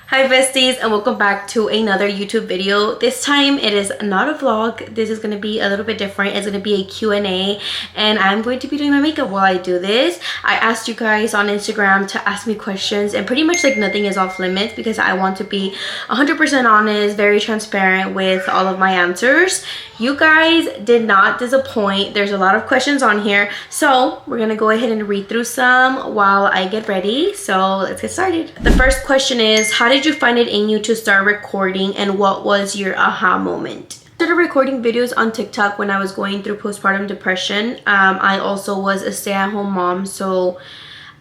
Hi besties, and welcome back to another YouTube video. This time it is not a vlog. This is going to be a little bit different. It's going to be a Q&A, and I'm going to be doing my makeup while I do this. I asked you guys on Instagram to ask me questions, and pretty much like nothing is off limits because I want to be 100% honest, very transparent with all of my answers. You guys did not disappoint. There's a lot of questions on here, so we're gonna go ahead and read through some while I get ready. So let's get started. The first question is, how did you find it in you to start recording, and what was your aha moment? I started recording videos on TikTok when I was going through postpartum depression. I also was a stay-at-home mom, so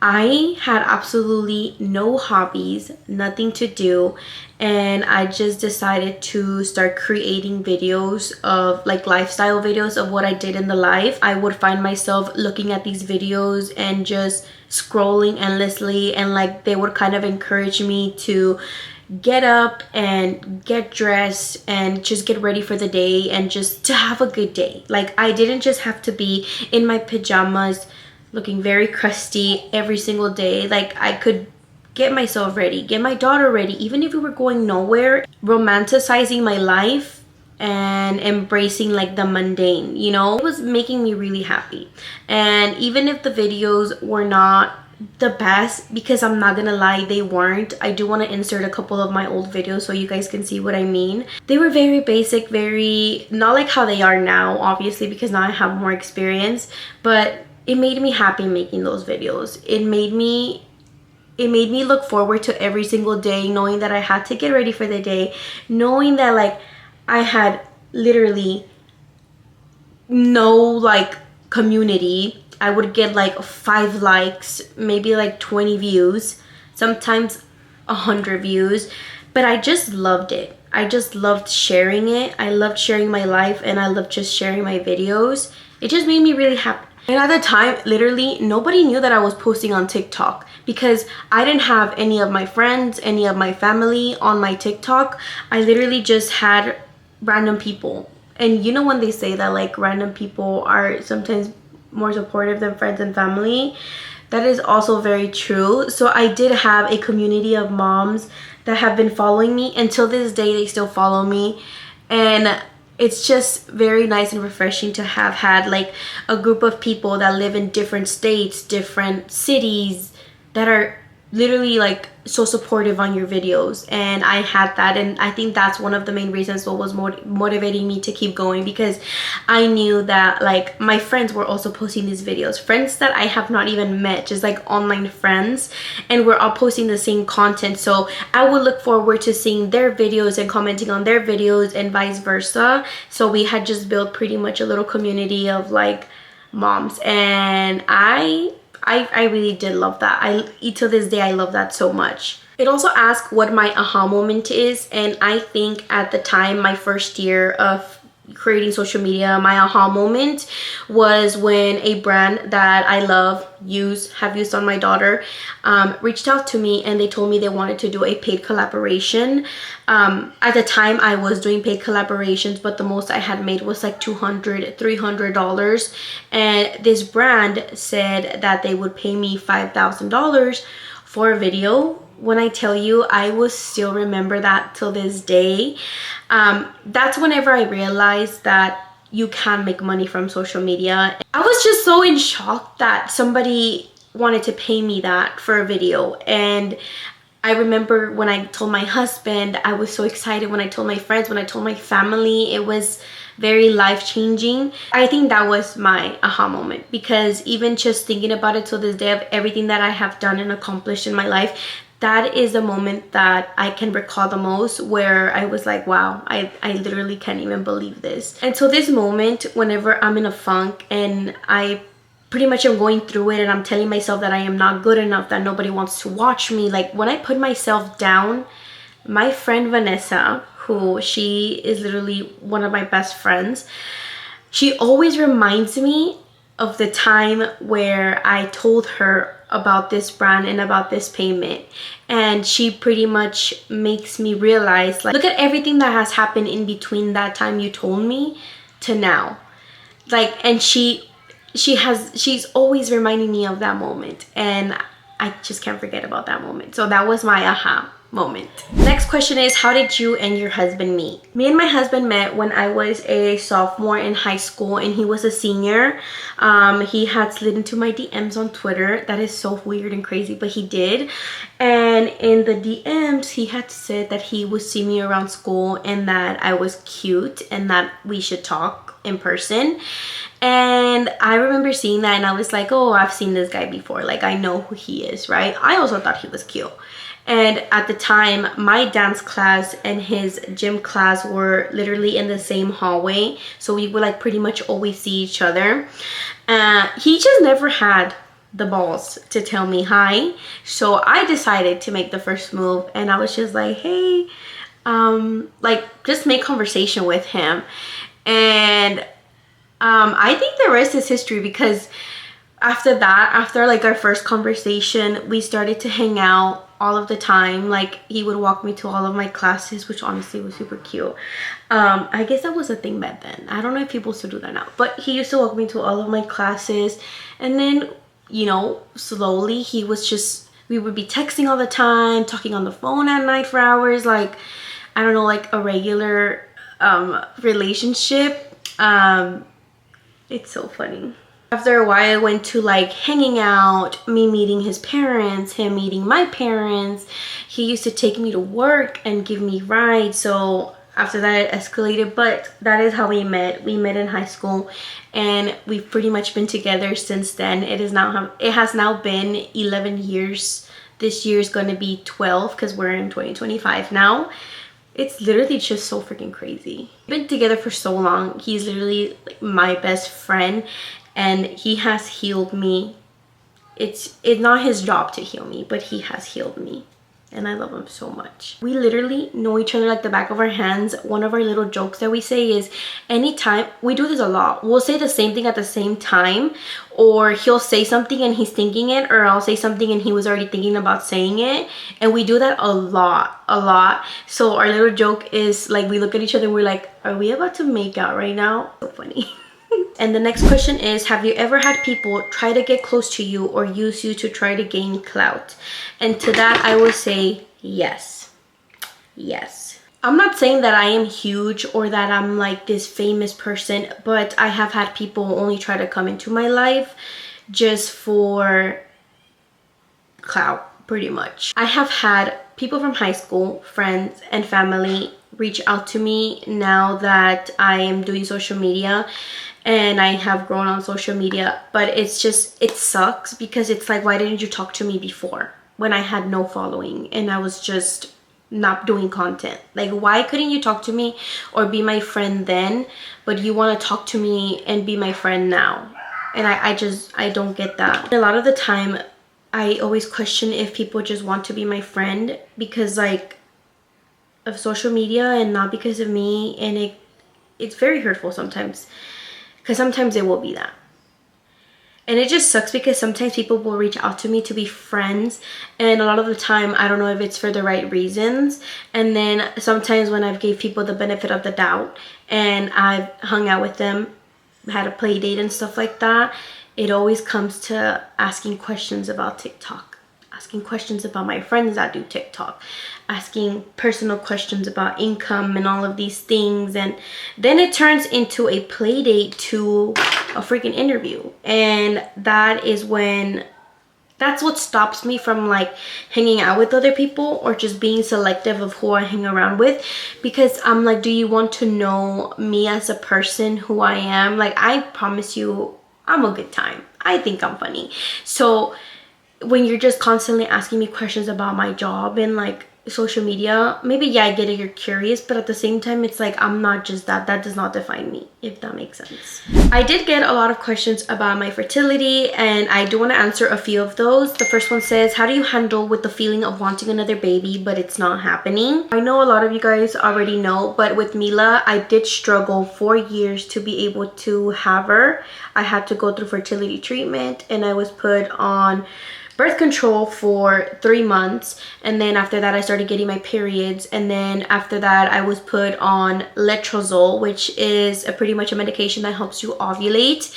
I had absolutely no hobbies, nothing to do, and I just decided to start creating videos of like lifestyle videos of what I did in the life. I would find myself looking at these videos and just scrolling endlessly, and like they would kind of encourage me to get up and get dressed and just get ready for the day and just to have a good day. Like I didn't just have to be in my pajamas looking very crusty every single day. Like I could get myself ready, get my daughter ready, even if we were going nowhere, romanticizing my life and embracing like the mundane, you know. It was making me really happy. And even if the videos were not the best, because I'm not gonna lie, they weren't. I do want to insert a couple of my old videos so you guys can see what I mean. They were very basic, very not like how they are now, obviously, because now I have more experience, but it made me happy making those videos. It made me look forward to every single day, knowing that I had to get ready for the day, knowing that like I had literally no like community. I would get like 5 likes, maybe like 20 views, sometimes 100 views, but I just loved it. I just loved sharing it. I loved sharing my life, and I loved just sharing my videos. It just made me really happy. And at the time, literally nobody knew that I was posting on TikTok because I didn't have any of my friends, any of my family on my TikTok. I literally just had random people. And you know when they say that like random people are sometimes more supportive than friends and family, that is also very true. So I did have a community of moms that have been following me. Until this day, they still follow me. And it's just very nice and refreshing to have had like a group of people that live in different states, different cities, that are literally like so supportive on your videos. And I had that, and I think that's one of the main reasons what was motivating me to keep going, because I knew that like my friends were also posting these videos, friends that I have not even met, just like online friends, and we're all posting the same content. So I would look forward to seeing their videos and commenting on their videos and vice versa. So we had just built pretty much a little community of like moms, and I really did love that. To this day I love that so much. It also asked what my aha moment is, and I think at the time, my first year of creating social media, my aha moment was when a brand that I love, have used on my daughter, reached out to me, and they told me they wanted to do a paid collaboration. At the time I was doing paid collaborations, but the most I had made was like $200, $300, and this brand said that they would pay me $5,000 for a video. When I tell you, I will still remember that till this day. That's whenever I realized that you can make money from social media. I was just so in shock that somebody wanted to pay me that for a video. And I remember when I told my husband, I was so excited. When I told my friends, when I told my family, it was very life-changing. I think that was my aha moment, because even just thinking about it till this day, of everything that I have done and accomplished in my life, that is the moment that I can recall the most, where I was like, wow, I literally can't even believe this. And so this moment, whenever I'm in a funk and I pretty much am going through it, and I'm telling myself that I am not good enough, that nobody wants to watch me, like when I put myself down, my friend Vanessa, who she is literally one of my best friends, she always reminds me of the time where I told her about this brand and about this payment, and she pretty much makes me realize, like, look at everything that has happened in between that time you told me to now. Like, and she's always reminding me of that moment, and I just can't forget about that moment. So that was my aha. moment. Next question is, how did you and your husband meet? Me and my husband met when I was a sophomore in high school and he was a senior. He had slid into my DMs on Twitter. That is so weird and crazy, but he did. And in the DMs, he had said that he would see me around school and that I was cute and that we should talk in person. And I remember seeing that and I was like, oh, I've seen this guy before. Like, I know who he is, right? I also thought he was cute. And at the time, my dance class and his gym class were literally in the same hallway. So we would like pretty much always see each other. He just never had the balls to tell me hi. So I decided to make the first move and I was just like, hey, like just make conversation with him. And I think the rest is history, because after that, after like our first conversation, we started to hang out all of the time. Like, he would walk me to all of my classes, which honestly was super cute. I guess that was a thing back then. I don't know if people still do that now, but he used to walk me to all of my classes. And then, you know, slowly he was just, we would be texting all the time, talking on the phone at night for hours, like, I don't know, like a regular relationship. It's so funny. After a while, I went to like hanging out, me meeting his parents, him meeting my parents. He used to take me to work and give me rides. So after that, it escalated, but that is how we met. We met in high school and we've pretty much been together since then. It has now been 11 years. This year is going to be 12 because we're in 2025 now. It's literally just so freaking crazy. We've been together for so long. He's literally like my best friend and he has healed me. It's not his job to heal me, but he has healed me. And I love him so much. We literally know each other like the back of our hands. One of our little jokes that we say is, anytime, we do this a lot, we'll say the same thing at the same time, or he'll say something and he's thinking it, or I'll say something and he was already thinking about saying it. And we do that a lot. So our little joke is like, we look at each other and we're like, are we about to make out right now? So funny. And the next question is, have you ever had people try to get close to you or use you to try to gain clout? And to that, I would say yes. Yes. I'm not saying that I am huge or that I'm like this famous person, but I have had people only try to come into my life just for clout, pretty much. I have had people from high school, friends, and family reach out to me now that I am doing social media and I have grown on social media, but it's just, it sucks because it's like, why didn't you talk to me before when I had no following and I was just not doing content? Like, why couldn't you talk to me or be my friend then, but you want to talk to me and be my friend now? And I don't get that. A lot of the time I always question if people just want to be my friend because like of social media and not because of me, and it's very hurtful sometimes. Because sometimes it will be that. And it just sucks because sometimes people will reach out to me to be friends. And a lot of the time, I don't know if it's for the right reasons. And then sometimes when I've gave people the benefit of the doubt and I've hung out with them, had a play date and stuff like that, it always comes to asking questions about TikTok. Asking questions about my friends that do TikTok. Asking personal questions about income and all of these things, and then it turns into a play date to a freaking interview. And that is when, that's what stops me from like hanging out with other people or just being selective of who I hang around with, because I'm like, do you want to know me as a person, who I am? Like, I promise you I'm a good time. I think I'm funny. So when you're just constantly asking me questions about my job and like social media, maybe yeah, I get it, you're curious, but at the same time it's like, I'm not just that does not define me, if that makes sense. I did get a lot of questions about my fertility and I do want to answer a few of those. The first one says, how do you handle with the feeling of wanting another baby but it's not happening? I know a lot of you guys already know, but with Mila, I did struggle for years to be able to have her. I had to go through fertility treatment and I was put on birth control for 3 months, and then after that I started getting my periods, and then after that I was put on letrozole, which is pretty much a medication that helps you ovulate.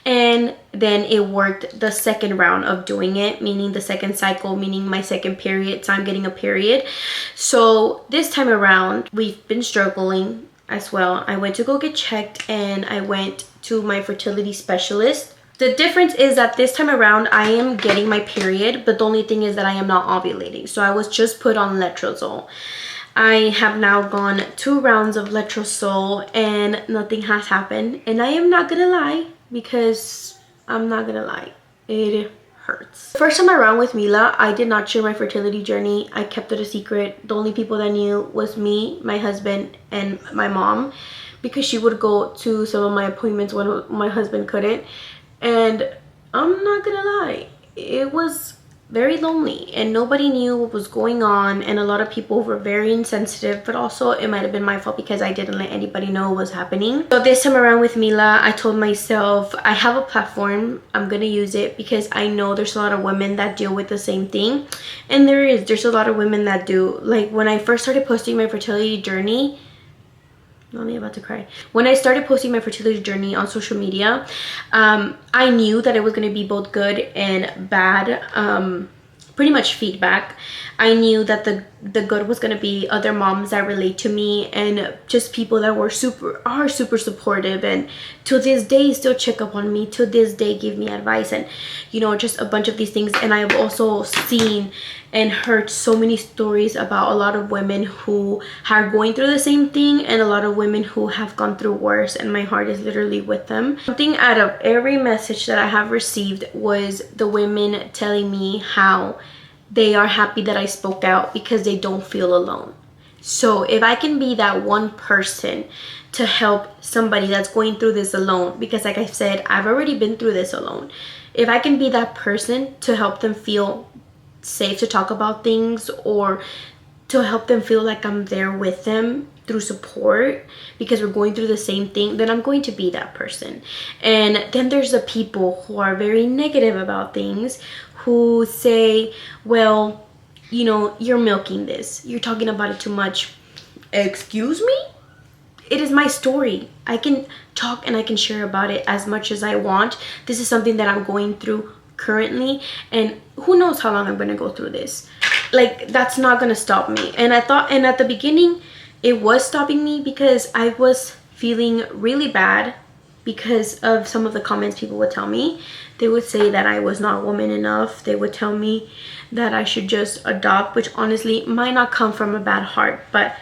And then it worked the second round of doing it, meaning the second cycle, meaning my second period time getting a period. So this time around we've been struggling as well. I went to go get checked, and I went to my fertility specialist. The difference is that this time around I am getting my period, but the only thing is that I am not ovulating. So I was just put on letrozole. I have now gone 2 rounds of letrozole and nothing has happened. And I am not gonna lie, because I'm not gonna lie, it hurts. The first time around with Mila, I did not share my fertility journey. I kept it a secret. The only people that knew was me, my husband, and my mom, because she would go to some of my appointments when my husband couldn't. And I'm not gonna lie, it was very lonely and nobody knew what was going on, and a lot of people were very insensitive, but also it might have been my fault because I didn't let anybody know what was happening. So this time around with Mila, I told myself I have a platform, I'm gonna use it, because I know there's a lot of women that deal with the same thing. And there's a lot of women that do. Like when I first started posting my fertility journey, I'm about to cry. When I started posting my fertility journey on social media, I knew that it was going to be both good and bad, pretty much feedback. I knew that the good was going to be other moms that relate to me, and just people that were super supportive, and to this day still check up on me, to this day give me advice, and you know, just a bunch of these things. And I've also seen and heard so many stories about a lot of women who are going through the same thing, and a lot of women who have gone through worse, and my heart is literally with them. Something out of every message that I have received was the women telling me how they are happy that I spoke out because they don't feel alone. So if I can be that one person to help somebody that's going through this alone, because like I said, I've already been through this alone. If I can be that person to help them feel safe to talk about things, or to help them feel like I'm there with them through support because we're going through the same thing, then I'm going to be that person. And then there's the people who are very negative about things, who say, well, you know, you're milking this, you're talking about it too much. Excuse me? It is my story. I can talk and I can share about it as much as I want. This is something that I'm going through currently, and who knows how long I'm going to go through this. Like, that's not going to stop me. And I thought, and at the beginning it was stopping me because I was feeling really bad because of some of the comments people would tell me. They would say that I was not woman enough. They would tell me that I should just adopt, which honestly might not come from a bad heart, but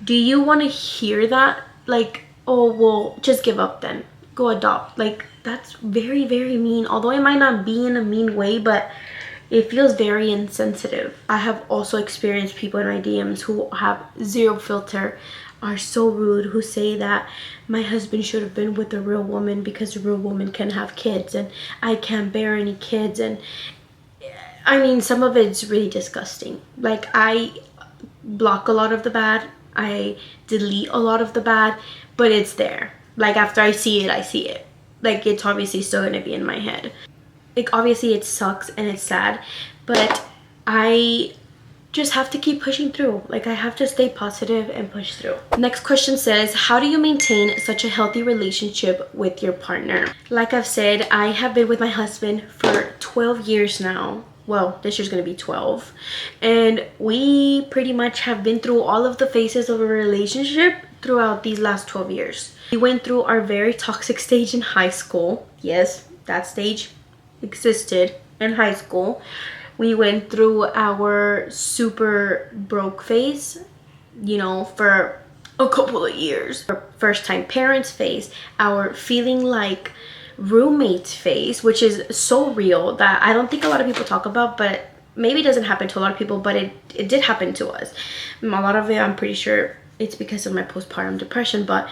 do you want to hear that? Like, oh, well, just give up then, go adopt. Like, that's very, very mean. Although it might not be in a mean way, but it feels very insensitive. I have also experienced people in my DMs who have zero filter, are so rude, who say that my husband should have been with a real woman because a real woman can have kids and I can't bear any kids. And I mean, some of it's really disgusting. Like, I block a lot of the bad, I delete a lot of the bad, but it's there. Like, after I see it, I see it. Like, it's obviously still gonna be in my head. Like, obviously it sucks and it's sad, but I just have to keep pushing through. Like, I have to stay positive and push through. Next question says, how do you maintain such a healthy relationship with your partner? Like I've said, I have been with my husband for 12 years now. Well, this year's gonna be 12. And we pretty much have been through all of the phases of a relationship throughout these last 12 years. We went through our very toxic stage in high school. Yes, that stage existed in high school. We went through our super broke phase, you know, for a couple of years. Our first time parents phase, our feeling like roommates phase, which is so real that I don't think a lot of people talk about, but maybe it doesn't happen to a lot of people, but it did happen to us. A lot of it, I'm pretty sure it's because of my postpartum depression, but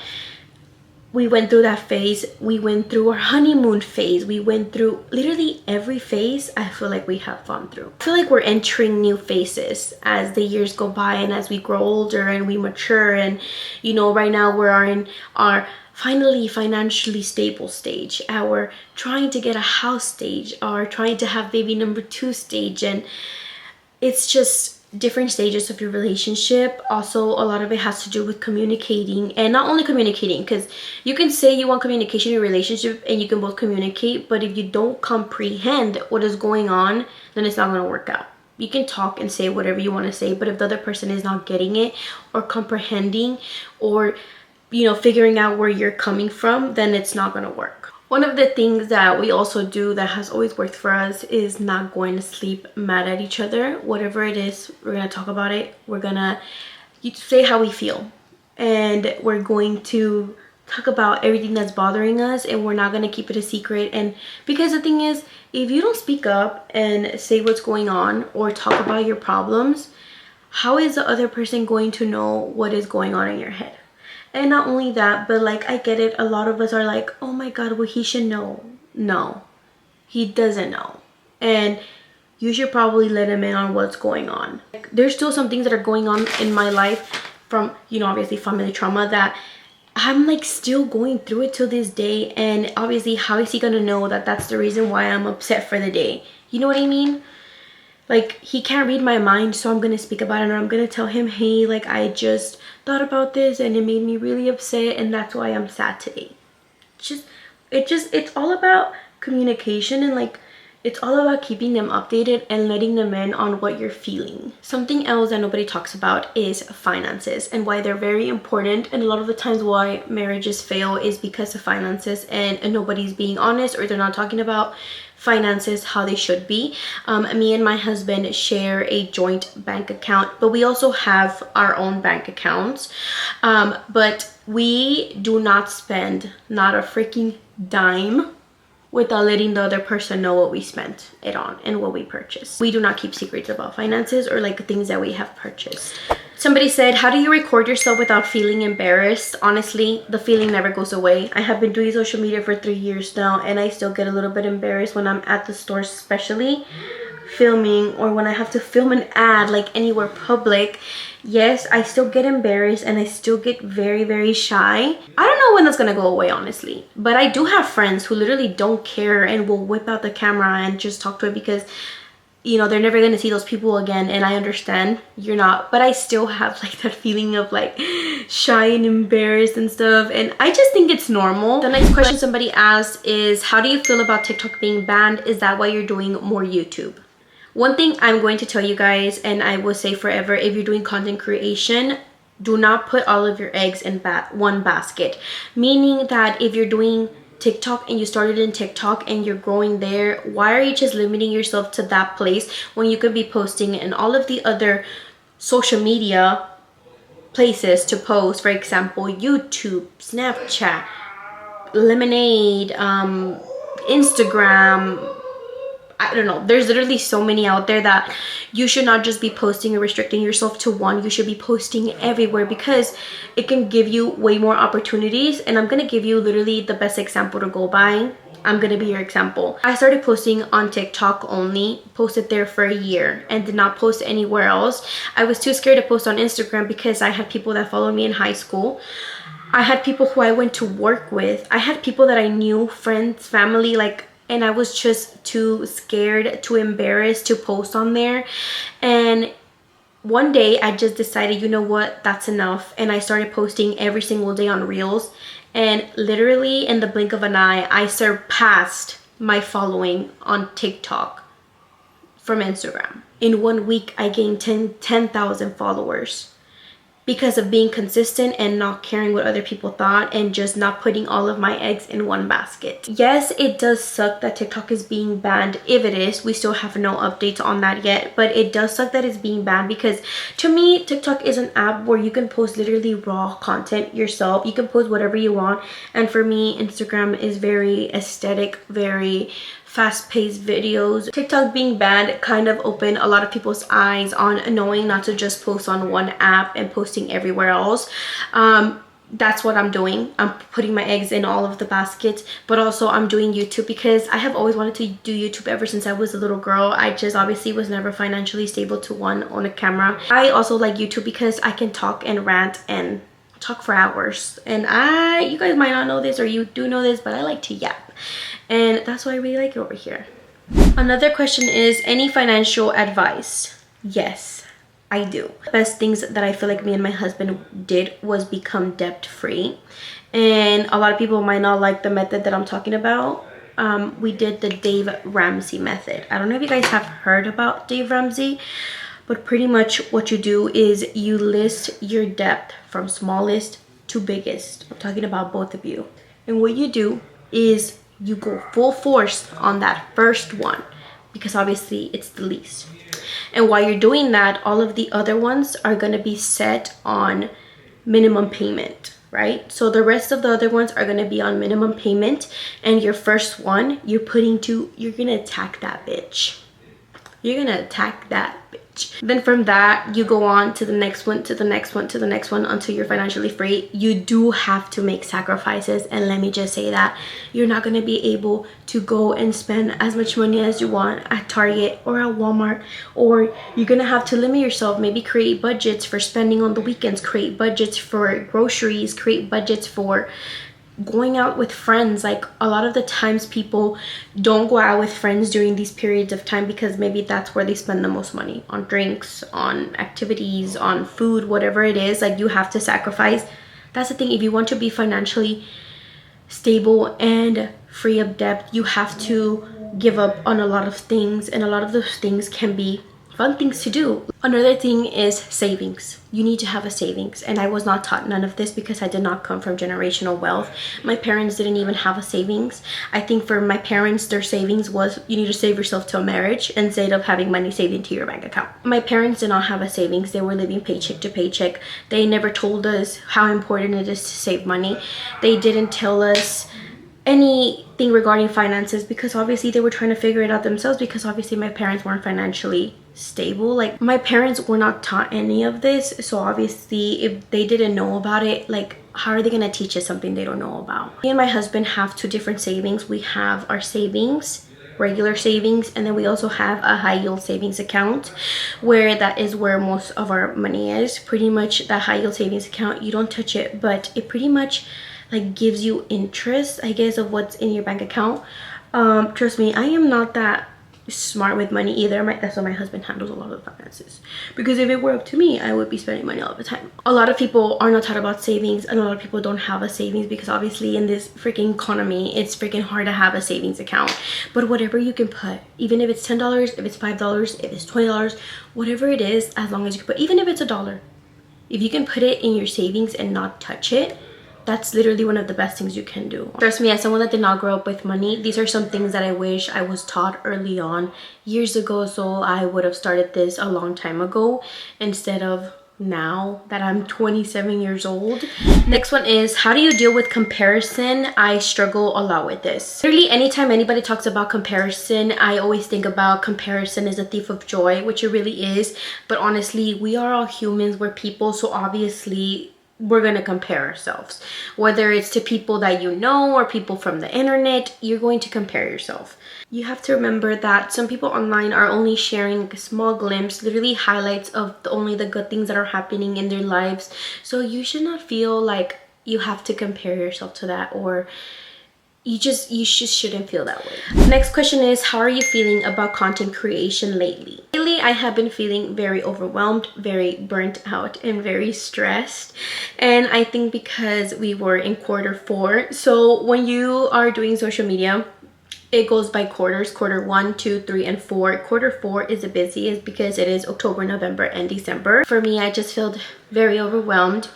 we went through that phase. We went through our honeymoon phase. We went through literally every phase I feel like we have gone through. I feel like we're entering new phases as the years go by and as we grow older and we mature. And you know, right now we're in our finally financially stable stage, our trying to get a house stage, our trying to have baby number 2 stage. And it's just different stages of your relationship. Also, a lot of it has to do with communicating, and not only communicating, because you can say you want communication in your relationship and you can both communicate, but if you don't comprehend what is going on, then it's not going to work out. You can talk and say whatever you want to say, but if the other person is not getting it or comprehending or, you know, figuring out where you're coming from, then it's not going to work. One of the things that we also do that has always worked for us is not going to sleep mad at each other. Whatever it is, we're going to talk about it. We're going to say how we feel. And we're going to talk about everything that's bothering us, and we're not going to keep it a secret. And because the thing is, if you don't speak up and say what's going on or talk about your problems, how is the other person going to know what is going on in your head? And not only that, but like, I get it, a lot of us are like, oh my god, well, he should know. No, he doesn't know, and you should probably let him in on what's going on. Like, there's still some things that are going on in my life from, you know, obviously family trauma, that I'm like still going through it till this day. And obviously, how is he gonna know that that's the reason why I'm upset for the day? You know what I mean? Like, he can't read my mind, so I'm gonna speak about it, and I'm gonna tell him, hey, like, I just thought about this and it made me really upset, and that's why I'm sad today. It's all about communication, and like, it's all about keeping them updated and letting them in on what you're feeling. Something else that nobody talks about is finances, and why they're very important. And a lot of the times why marriages fail is because of finances, and nobody's being honest, or they're not talking about finances how they should be. Me and my husband share a joint bank account, but we also have our own bank accounts. But we do not spend not a freaking dime without letting the other person know what we spent it on and what we purchased. We do not keep secrets about finances or like things that we have purchased. Somebody said, how do you record yourself without feeling embarrassed? Honestly, the feeling never goes away. I have been doing social media for 3 years now, and I still get a little bit embarrassed when I'm at the store, especially filming, or when I have to film an ad like anywhere public. Yes, I still get embarrassed and I still get very, very shy. I don't know when that's gonna go away, honestly, but I do have friends who literally don't care and will whip out the camera and just talk to it because, you know, they're never gonna see those people again. And I understand you're not, but I still have like that feeling of like shy and embarrassed and stuff, and I just think it's normal. The next question somebody asked is, how do you feel about TikTok being banned? Is that why you're doing more YouTube? One thing I'm going to tell you guys, and I will say forever, if you're doing content creation, do not put all of your eggs in one basket. Meaning that if you're doing TikTok and you started in TikTok and you're growing there, why are you just limiting yourself to that place when you could be posting in all of the other social media places to post? For example, YouTube, Snapchat, Lemonade, Instagram, I don't know, there's literally so many out there that you should not just be posting or restricting yourself to one. You should be posting everywhere because it can give you way more opportunities. And I'm gonna give you literally the best example to go by. I'm gonna be your example. I started posting on TikTok only, posted there for a year and did not post anywhere else. I was too scared to post on Instagram because I had people that followed me in high school. I had people who I went to work with. I had people that I knew, friends, family, like, and I was just too scared, too embarrassed to post on there. And one day I just decided, you know what, that's enough. And I started posting every single day on Reels. And literally in the blink of an eye, I surpassed my following on TikTok from Instagram. In 1 week, I gained 10,000 followers. Because of being consistent and not caring what other people thought and just not putting all of my eggs in one basket. Yes, it does suck that TikTok is being banned. If it is, we still have no updates on that yet, but it does suck that it's being banned because to me, TikTok is an app where you can post literally raw content yourself. You can post whatever you want. And for me, Instagram is very aesthetic, very fast-paced videos. TikTok being banned kind of opened a lot of people's eyes on knowing not to just post on one app and posting everywhere else. that's what I'm doing. I'm putting my eggs in all of the baskets, but also I'm doing YouTube because I have always wanted to do YouTube ever since I was a little girl. I just obviously was never financially stable to own a camera. I also like YouTube because I can talk and rant and talk for hours, and you guys might not know this, or you do know this, but I like to yap, and that's why I really like it over here. Another question is, any financial advice? Yes, I do. The best things that I feel like me and my husband did was become debt free, and a lot of people might not like the method that I'm talking about. We did the Dave Ramsey method. I don't know if you guys have heard about Dave Ramsey, but pretty much what you do is you list your debt from smallest to biggest. I'm talking about both of you. And what you do is you go full force on that first one, because obviously it's the least. And while you're doing that, all of the other ones are going to be set on minimum payment, right? So the rest of the other ones are going to be on minimum payment, and your first one you're going to attack that bitch. You're going to attack that bitch. Then from that, you go on to the next one, to the next one, to the next one, until you're financially free. You do have to make sacrifices, and let me just say that you're not going to be able to go and spend as much money as you want at Target or at Walmart, or you're going to have to limit yourself. Maybe create budgets for spending on the weekends, create budgets for groceries, create budgets for going out with friends. Like, a lot of the times people don't go out with friends during these periods of time because maybe that's where they spend the most money, on drinks, on activities, on food, whatever it is. Like, you have to sacrifice. That's the thing. If you want to be financially stable and free of debt, you have to give up on a lot of things, and a lot of those things can be fun things to do. Another thing is savings. You need to have a savings, and I was not taught none of this because I did not come from generational wealth. My parents didn't even have a savings. I think for my parents, their savings was, you need to save yourself till marriage instead of having money saved into your bank account. My parents did not have a savings. They were living paycheck to paycheck. They never told us how important it is to save money. They didn't tell us anything regarding finances because obviously they were trying to figure it out themselves, because obviously my parents weren't financially stable. Like, my parents were not taught any of this, so obviously if they didn't know about it, like, how are they going to teach us something they don't know about? Me and my husband have two different savings. We have our savings, regular savings, and then we also have a high yield savings account, where that is where most of our money is. Pretty much that high yield savings account, you don't touch it, but it pretty much like gives you interest, I guess, of what's in your bank account. Trust me, I am not that smart with money either. That's why my husband handles a lot of the finances, because if it were up to me, I would be spending money all the time. A lot of people are not taught about savings, and a lot of people don't have a savings because obviously in this freaking economy, it's freaking hard to have a savings account. But whatever you can put, even if it's $10, if it's $5, if it's $20, whatever it is, as long as you can put, even if it's $1, if you can put it in your savings and not touch it, that's literally one of the best things you can do. Trust me, as someone that did not grow up with money, these are some things that I wish I was taught early on years ago, so I would have started this a long time ago instead of now that I'm 27 years old. Next one is, how do you deal with comparison? I struggle a lot with this. Literally anytime anybody talks about comparison, I always think about comparison is a thief of joy, which it really is. But honestly, we are all humans, we're people, so obviously we're going to compare ourselves. Whether it's to people that you know or people from the internet, you're going to compare yourself. You have to remember that some people online are only sharing a small glimpse, literally highlights of only the good things that are happening in their lives. So you should not feel like you have to compare yourself to that, or you just shouldn't feel that way. Next question is, how are you feeling about content creation lately? Lately, I have been feeling very overwhelmed, very burnt out, and very stressed. And I think because we were in quarter 4, so when you are doing social media, it goes by quarters, quarter 1, 2, 3, and 4. Quarter 4 is the busiest because it is October, November, and December. For me, I just felt very overwhelmed.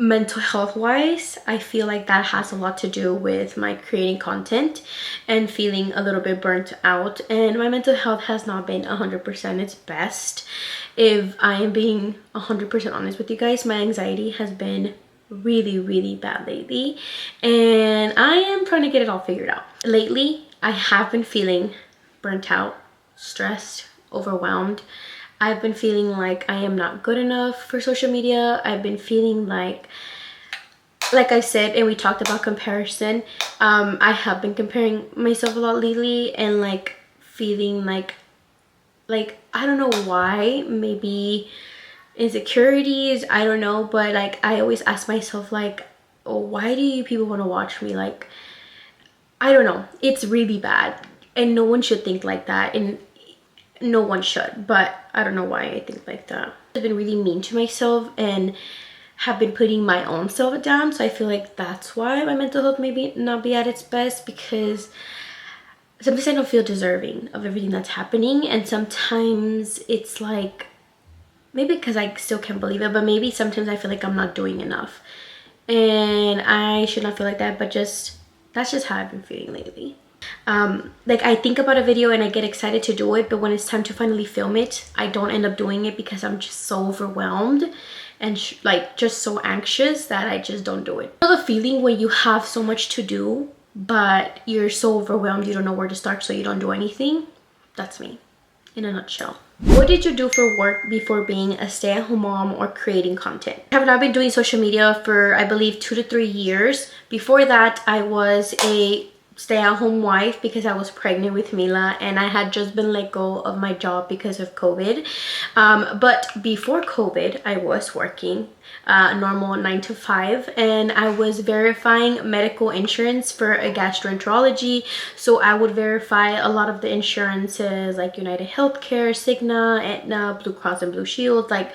Mental health wise, I feel like that has a lot to do with my creating content and feeling a little bit burnt out, and my mental health has not been 100% its best. If I am being 100% honest with you guys, my anxiety has been really bad lately, and I am trying to get it all figured out. Lately, I have been feeling burnt out, stressed, overwhelmed. I've been feeling like I am not good enough for social media. I've been feeling like I said, and we talked about comparison, I have been comparing myself a lot lately, and like feeling like I don't know why, maybe insecurities, I don't know, but like I always ask myself like, oh, why do you people want to watch me? Like, I don't know, it's really bad, and no one should think like that, and no one should, but I don't know why I think like that. I've been really mean to myself and have been putting my own self down, so I feel like that's why my mental health maybe not be at its best, because sometimes I don't feel deserving of everything that's happening, and sometimes it's like, maybe because I still can't believe it, but maybe sometimes I feel like I'm not doing enough, and I should not feel like that, but that's just how I've been feeling lately. Like I think about a video and I get excited to do it, but when it's time to finally film it, I don't end up doing it because I'm just so overwhelmed and like just so anxious that I just don't do it. You know the feeling when you have so much to do but you're so overwhelmed you don't know where to start, so you don't do anything? That's me in a nutshell. What did you do for work before being a stay-at-home mom or creating content? I have not been doing social media for, I believe, 2 to 3 years. Before that, I was a stay-at-home wife because I was pregnant with Mila, and I had just been let go of my job because of COVID. But before COVID, I was working normal 9 to 5, and I was verifying medical insurance for a gastroenterology. So I would verify a lot of the insurances like United Healthcare, Cigna, Aetna, Blue Cross and Blue Shield, like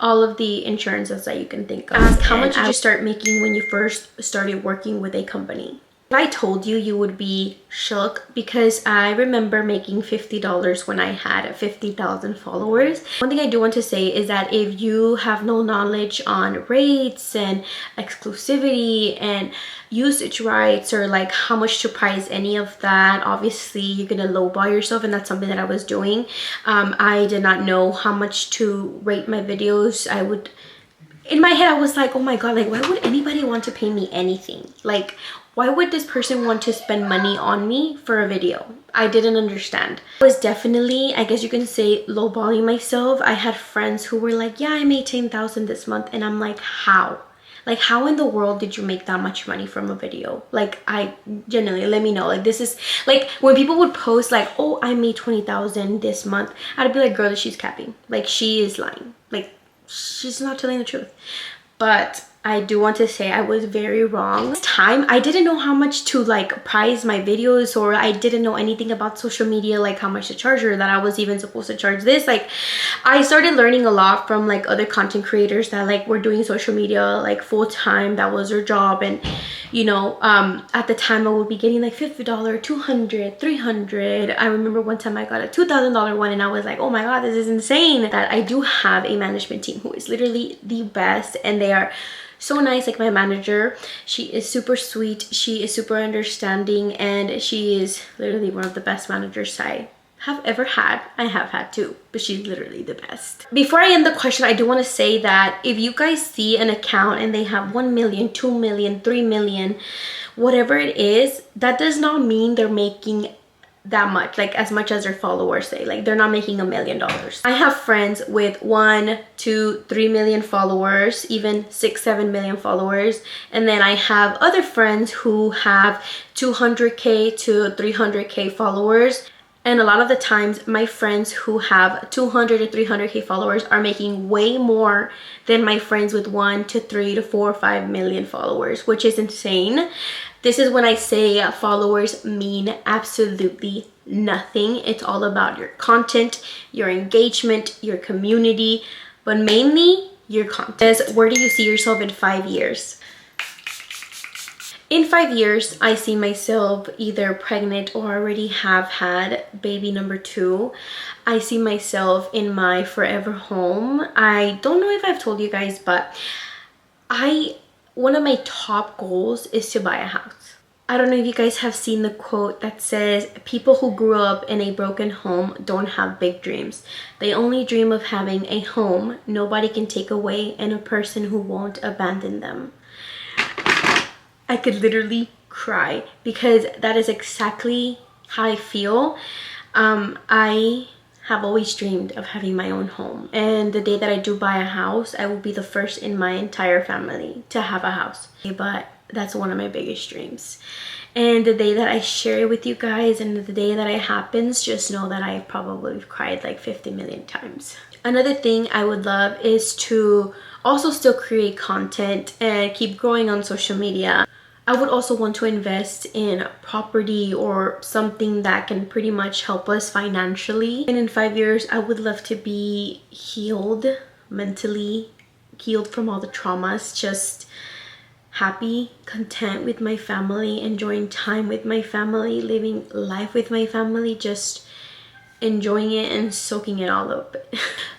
all of the insurances that you can think of. Ask, how much did you start making when you first started working with a company? If I told you, you would be shook, because I remember making $50 when I had 50,000 followers. One thing I do want to say is that if you have no knowledge on rates and exclusivity and usage rights, or like how much to price any of that, obviously you're gonna lowball yourself, and that's something that I was doing. I did not know how much to rate my videos. In my head I was like, oh my god, like why would anybody want to pay me anything? Like, why would this person want to spend money on me for a video? I didn't understand. I was definitely, I guess you can say, lowballing myself. I had friends who were like, yeah, I made 10,000 this month, and I'm like, how? Like, how in the world did you make that much money from a video? Like, I genuinely, let me know. Like, this is like when people would post like, oh, I made 20,000 this month, I'd be like, girl, she's capping. Like, she is lying. Like, she's not telling the truth. But I do want to say I was very wrong. This time I didn't know how much to like price my videos, or I didn't know anything about social media, like how much to charge, or that I was even supposed to charge this. Like, I started learning a lot from like other content creators that like were doing social media like full time, that was their job. And you know, at the time I would be getting like $50, $200, $300. I remember one time I got a $2,000 one, and I was like, oh my god, this is insane. That I do have a management team who is literally the best, and they are so nice. Like my manager, she is super sweet, she is super understanding, and she is literally one of the best managers I have ever had. I have had two, but she's literally the best. Before I end the question, I do want to say that if you guys see an account and they have 1 million, 2 million, 3 million, whatever it is, that does not mean they're making that much, like as much as their followers say. Like, they're not making $1 million. I have friends with 1, 2, 3 million followers, even 6, 7 million followers, and then I have other friends who have 200k to 300k followers. And a lot of the times my friends who have 200 to 300k followers are making way more than my friends with 1 to 3 to 4 or 5 million followers, which is insane. This is when I say followers mean absolutely nothing. It's all about your content, your engagement, your community, but mainly your content. Where do you see yourself in 5 years? In 5 years, I see myself either pregnant or already have had baby number 2. I see myself in my forever home. I don't know if I've told you guys, but one of my top goals is to buy a house. I don't know if you guys have seen the quote that says, people who grew up in a broken home don't have big dreams. They only dream of having a home nobody can take away and a person who won't abandon them. I could literally cry because that is exactly how I feel. I have always dreamed of having my own home, and the day that I do buy a house, I will be the first in my entire family to have a house. But that's one of my biggest dreams, and the day that I share it with you guys and the day that it happens, just know that I probably cried like 50 million times. Another thing I would love is to also still create content and keep growing on social media. I would also want to invest in property or something that can pretty much help us financially. And in 5 years, I would love to be healed, mentally healed from all the traumas, just happy, content with my family, enjoying time with my family, living life with my family, just enjoying it and soaking it all up.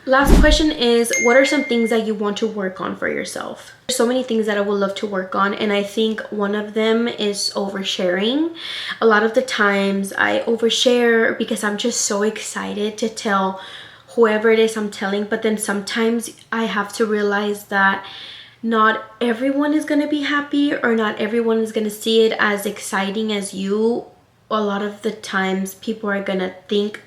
Last question is, what are some things that you want to work on for yourself? There's so many things that I would love to work on, and I think one of them is oversharing. A lot of the times I overshare because I'm just so excited to tell whoever it is I'm telling, but then sometimes I have to realize that not everyone is going to be happy, or not everyone is going to see it as exciting as you. A lot of the times people are going to think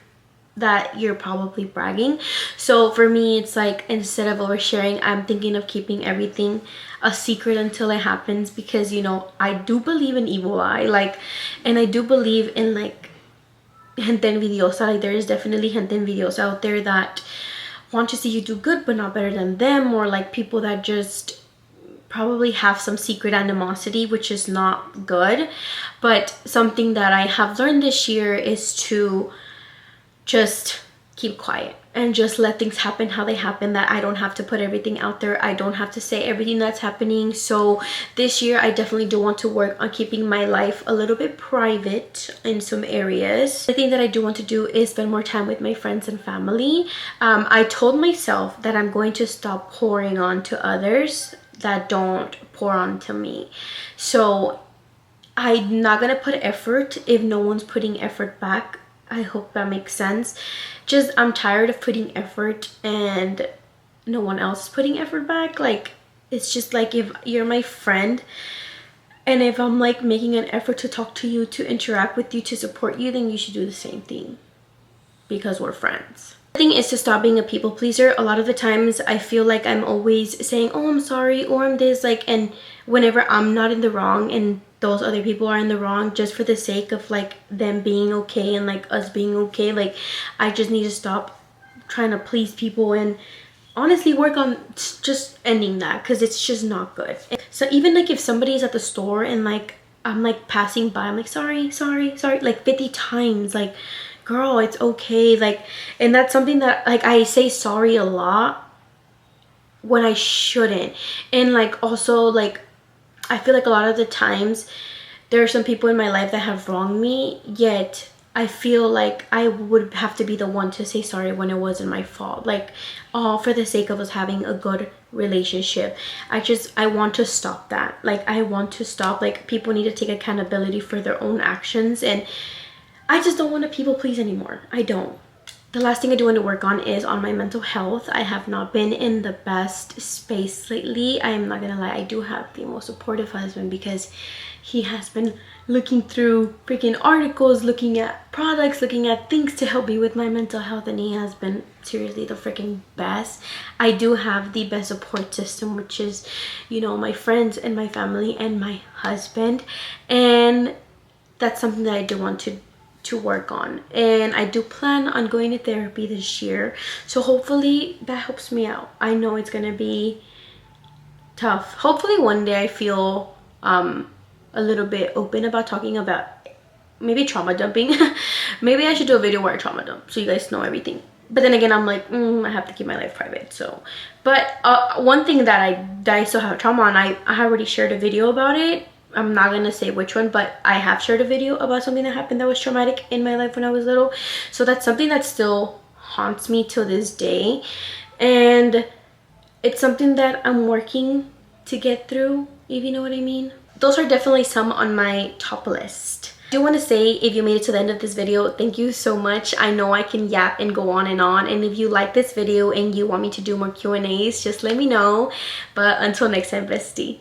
that you're probably bragging. So for me, it's like, instead of oversharing, I'm thinking of keeping everything a secret until it happens, because you know, I do believe in evil eye, like, and I do believe in like gente envidiosa. Like, there is definitely gente envidiosa out there that want to see you do good but not better than them, or like people that just probably have some secret animosity, which is not good. But something that I have learned this year is to just keep quiet and just let things happen how they happen, that I don't have to put everything out there. I don't have to say everything that's happening. So this year I definitely do want to work on keeping my life a little bit private in some areas. The thing that I do want to do is spend more time with my friends and family. I told myself that I'm going to stop pouring on to others that don't pour on to me. So I'm not gonna put effort if no one's putting effort back. I hope that makes sense. Just, I'm tired of putting effort and no one else is putting effort back. Like, it's just like, if you're my friend and if I'm like making an effort to talk to you, to interact with you, to support you, then you should do the same thing, because we're friends. The thing is to stop being a people pleaser. A lot of the times I feel like I'm always saying, oh, I'm sorry, or I'm this, like, and whenever I'm not in the wrong and those other people are in the wrong, just for the sake of like them being okay and like us being okay, like, I just need to stop trying to please people and honestly work on just ending that, because it's just not good. So even like if somebody's at the store and like I'm like passing by, I'm like, sorry, like 50 times, like, girl, it's okay. Like, and that's something that like I say sorry a lot when I shouldn't. And like also, like, I feel like a lot of the times there are some people in my life that have wronged me, yet I feel like I would have to be the one to say sorry when it wasn't my fault, like, all for the sake of us having a good relationship. I want to stop that. Like, I want to stop, like, people need to take accountability for their own actions, and I just don't want to people please anymore. I don't. The last thing I do want to work on is on my mental health. I have not been in the best space lately. I am not gonna lie, I do have the most supportive husband, because he has been looking through freaking articles, looking at products, looking at things to help me with my mental health, and he has been seriously the freaking best. I do have the best support system, which is, you know, my friends and my family and my husband, and that's something that I do want to work on, and I do plan on going to therapy this year, so hopefully that helps me out. I know it's gonna be tough. Hopefully one day I feel a little bit open about talking about maybe trauma dumping. Maybe I should do a video where I trauma dump so you guys know everything, but then again I'm like, I have to keep my life private. So, but one thing that I still have trauma on, I already shared a video about it. I'm not gonna say which one, but I have shared a video about something that happened that was traumatic in my life when I was little. So that's something that still haunts me till this day, and it's something that I'm working to get through, if you know what I mean. Those are definitely some on my top list. I do want to say, if you made it to the end of this video, thank you so much. I know I can yap and go on, and if you like this video and you want me to do more Q&As, just let me know. But until next time, bestie.